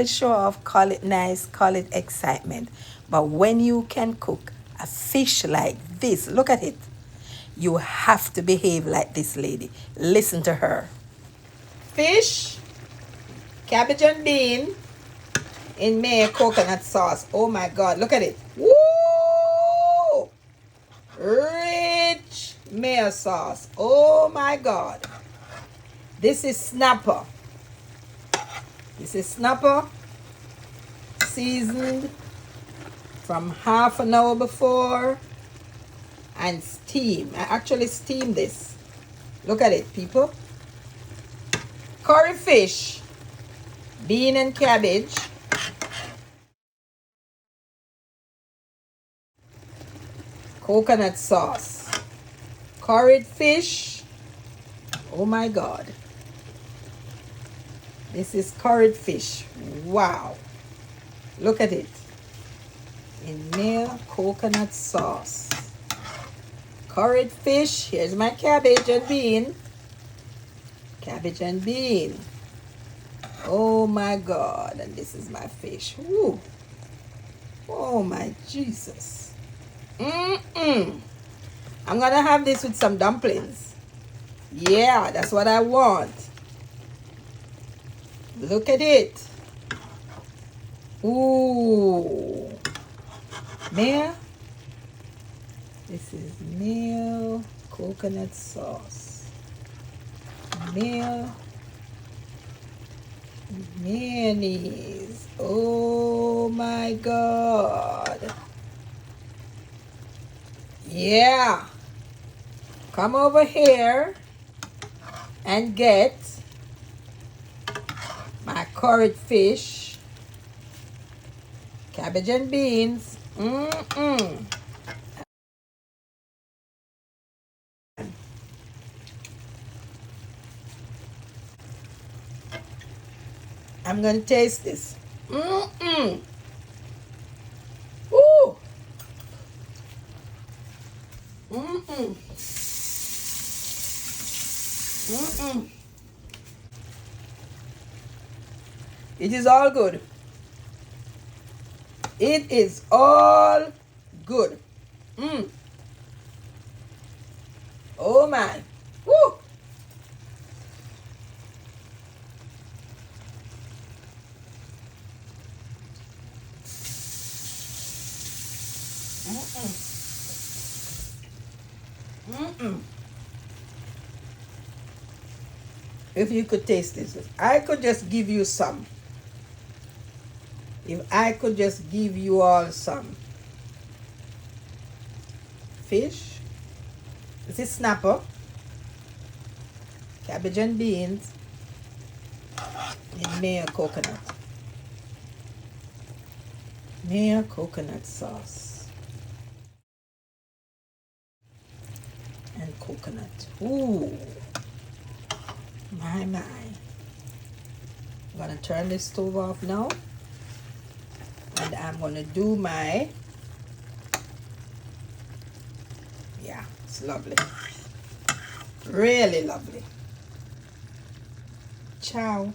it show off, call it nice, call it excitement. But when you can cook a fish like this, look at it. You have to behave like this lady. Listen to her. Fish, cabbage and bean in mayo coconut sauce. Oh my God, look at it. Woo! Rich mayo sauce. Oh my God. This is snapper. This is snapper seasoned from half an hour before and steam. I actually steam this. Look at it, people. Curry fish, bean and cabbage, coconut sauce, curried fish. Oh my God. This is curried fish. Wow. Look at it. In mayo coconut sauce. Curried fish. Here's my cabbage and bean. Cabbage and bean. Oh my God. And this is my fish. Woo. Oh my Jesus. I'm gonna have this with some dumplings. Yeah, that's what I want. Look at it. Ooh. Mayo. This is mayo coconut sauce. Mayo. Mayonnaise. Oh my God. Yeah. Come over here and get my curried fish, cabbage and beans. I'm gonna taste this. Ooh. It is all good. It is all good. Oh my. Woo. If you could taste this, I could just give you some. If I could just give you all some fish, this is snapper, cabbage and beans, and mayo coconut sauce, and coconut. Ooh, my. I'm gonna turn this stove off now, and I'm gonna do my, yeah, it's lovely, really lovely. Ciao.